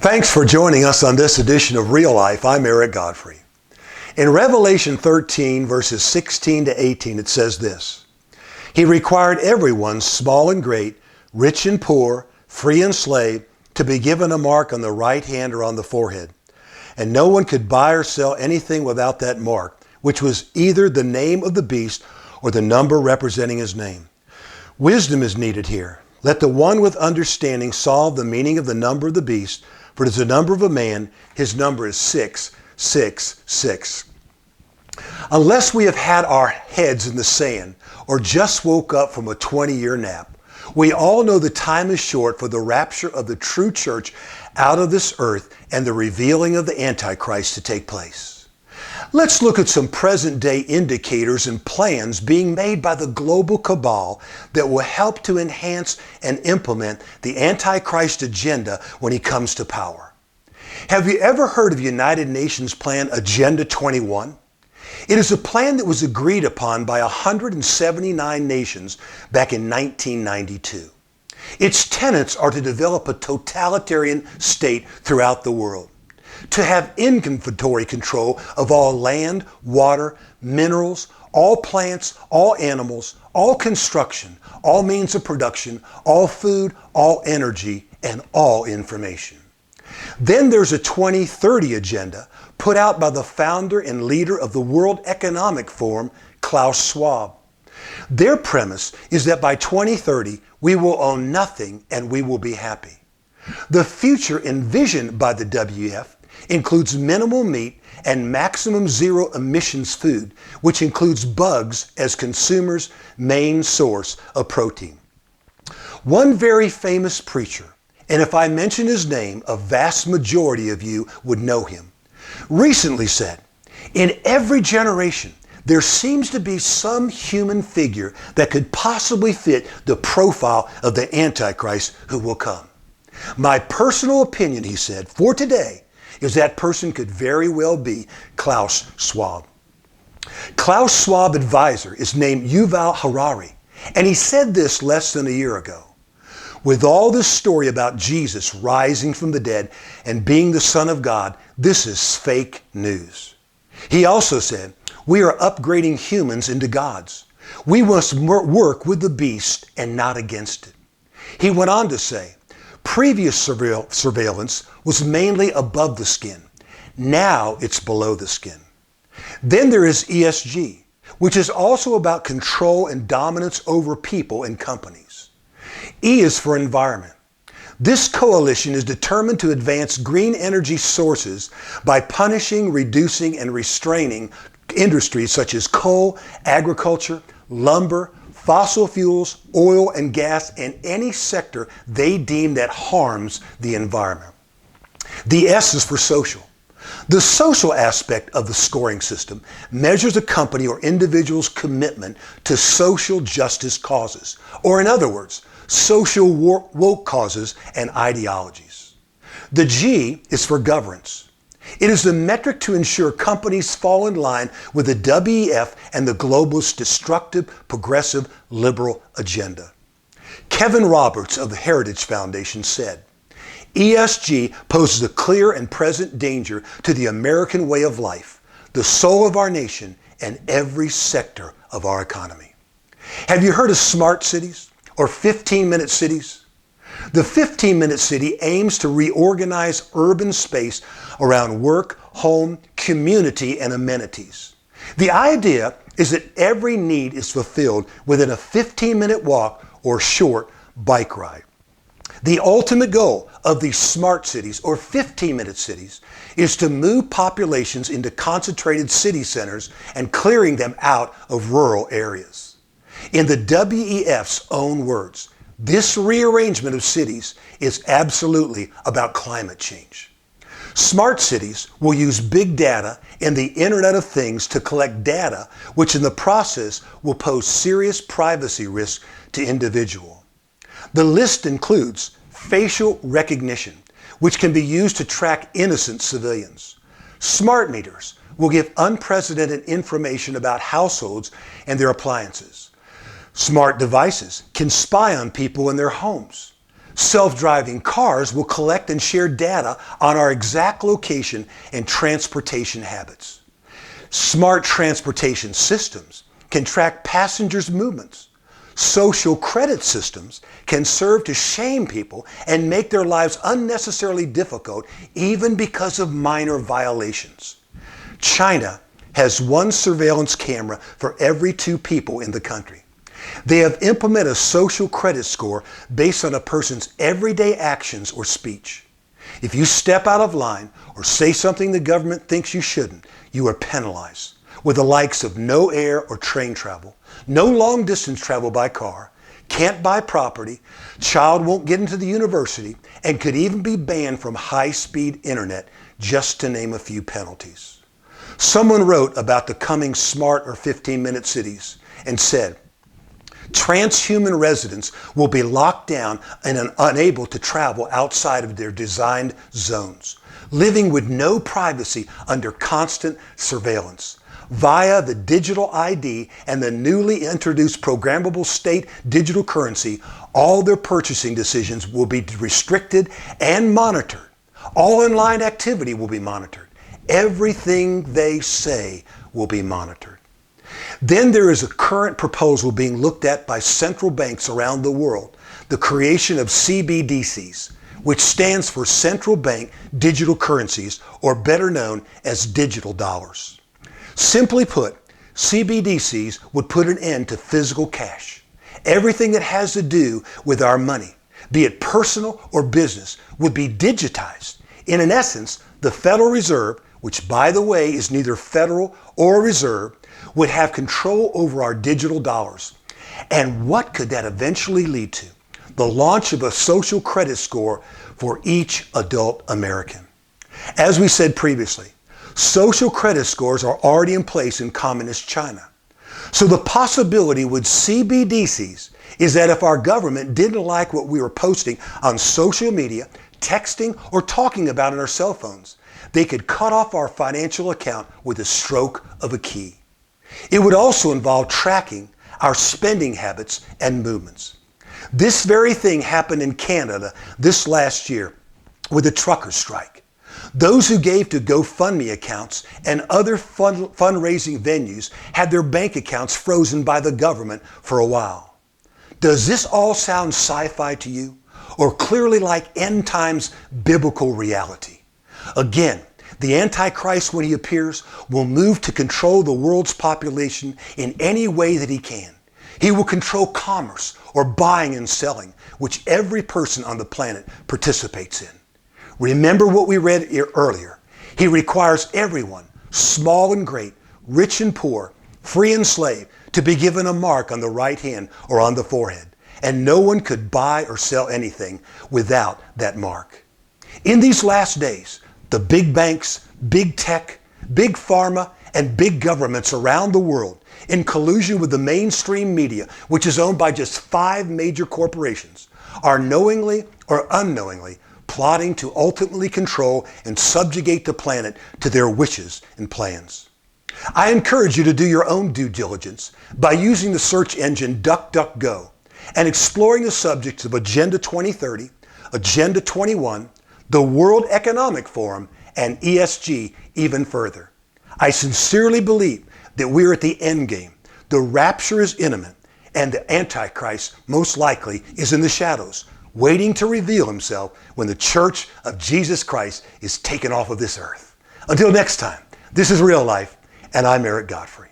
Thanks for joining us on this edition of Real Life. I'm Eric Godfrey. In Revelation 13, verses 16 to 18, it says this: He required everyone, small and great, rich and poor, free and slave, to be given a mark on the right hand or on the forehead. And no one could buy or sell anything without that mark, which was either the name of the beast or the number representing his name. Wisdom is needed here. Let the one with understanding solve the meaning of the number of the beast, for it is the number of a man. His number is 666. Unless we have had our heads in the sand or just woke up from a 20-year nap, we all know the time is short for the rapture of the true church out of this earth and the revealing of the Antichrist to take place. Let's look at some present-day indicators and plans being made by the global cabal that will help to enhance and implement the Antichrist agenda when he comes to power. Have you ever heard of United Nations Plan Agenda 21? It is a plan that was agreed upon by 179 nations back in 1992. Its tenets are to develop a totalitarian state throughout the world, to have inventory control of all land, water, minerals, all plants, all animals, all construction, all means of production, all food, all energy, and all information. Then there's a 2030 agenda put out by the founder and leader of the World Economic Forum, Klaus Schwab. Their premise is that by 2030, we will own nothing and we will be happy. The future envisioned by the WEF includes minimal meat and maximum zero emissions food, which includes bugs as consumers' main source of protein. One very famous preacher, and if I mention his name, a vast majority of you would know him, recently said, in every generation, there seems to be some human figure that could possibly fit the profile of the Antichrist who will come. My personal opinion, he said, for today, is that person could very well be Klaus Schwab. Klaus Schwab advisor is named Yuval Harari, and he said this less than a year ago. With all this story about Jesus rising from the dead and being the Son of God, this is fake news. He also said, we are upgrading humans into gods. We must work with the beast and not against it. He went on to say, previous surveillance was mainly above the skin. Now it's below the skin. Then there is ESG, which is also about control and dominance over people and companies. E is for environment. This coalition is determined to advance green energy sources by punishing, reducing, and restraining industries such as coal, agriculture, lumber, fossil fuels, oil and gas, and any sector they deem that harms the environment. The S is for social. The social aspect of the scoring system measures a company or individual's commitment to social justice causes, or in other words, social woke causes and ideologies. The G is for governance. It is the metric to ensure companies fall in line with the WEF and the globalist destructive, progressive, liberal agenda. Kevin Roberts of the Heritage Foundation said, ESG poses a clear and present danger to the American way of life, the soul of our nation, and every sector of our economy. Have you heard of smart cities or 15-minute cities? The 15-minute city aims to reorganize urban space around work, home, community, and amenities. The idea is that every need is fulfilled within a 15-minute walk or short bike ride. The ultimate goal of these smart cities or 15-minute cities is to move populations into concentrated city centers and clearing them out of rural areas. In the WEF's own words, this rearrangement of cities is absolutely about climate change. Smart cities will use big data and the Internet of Things to collect data, which in the process will pose serious privacy risks to individuals. The list includes facial recognition, which can be used to track innocent civilians. Smart meters will give unprecedented information about households and their appliances. Smart devices can spy on people in their homes. Self-driving cars will collect and share data on our exact location and transportation habits. Smart transportation systems can track passengers' movements. Social credit systems can serve to shame people and make their lives unnecessarily difficult, even because of minor violations. China has one surveillance camera for every 2 people in the country. They have implemented a social credit score based on a person's everyday actions or speech. If you step out of line or say something the government thinks you shouldn't, you are penalized with the likes of no air or train travel, no long distance travel by car, can't buy property, child won't get into the university, and could even be banned from high-speed internet, just to name a few penalties. Someone wrote about the coming smart or 15-minute cities and said, transhuman residents will be locked down and unable to travel outside of their designed zones, living with no privacy under constant surveillance. Via the digital ID and the newly introduced programmable state digital currency, all their purchasing decisions will be restricted and monitored. All online activity will be monitored. Everything they say will be monitored. Then there is a current proposal being looked at by central banks around the world, the creation of CBDCs, which stands for central bank digital currencies, or better known as digital dollars. Simply put, CBDCs would put an end to physical cash. Everything that has to do with our money, be it personal or business, would be digitized. In essence, the Federal Reserve, which by the way is neither federal or reserve, would have control over our digital dollars. And what could that eventually lead to? The launch of a social credit score for each adult American. As we said previously, social credit scores are already in place in communist China. So the possibility with CBDCs is that if our government didn't like what we were posting on social media, texting, or talking about on our cell phones, they could cut off our financial account with a stroke of a key. It would also involve tracking our spending habits and movements. This very thing happened in Canada this last year with the trucker strike. Those who gave to GoFundMe accounts and other fundraising venues had their bank accounts frozen by the government for a while. Does this all sound sci-fi to you, or clearly like end times biblical reality? Again, the Antichrist, when he appears, will move to control the world's population in any way that he can. He will control commerce, or buying and selling, which every person on the planet participates in. Remember what we read earlier. He requires everyone, small and great, rich and poor, free and slave, to be given a mark on the right hand or on the forehead. And no one could buy or sell anything without that mark. In these last days, the big banks, big tech, big pharma, and big governments around the world, in collusion with the mainstream media, which is owned by just 5 major corporations, are knowingly or unknowingly plotting to ultimately control and subjugate the planet to their wishes and plans. I encourage you to do your own due diligence by using the search engine DuckDuckGo and exploring the subjects of Agenda 2030, Agenda 21, the World Economic Forum, and ESG even further. I sincerely believe that we're at the end game. The rapture is imminent, and the Antichrist most likely is in the shadows, waiting to reveal himself when the Church of Jesus Christ is taken off of this earth. Until next time, this is Real Life, and I'm Eric Godfrey.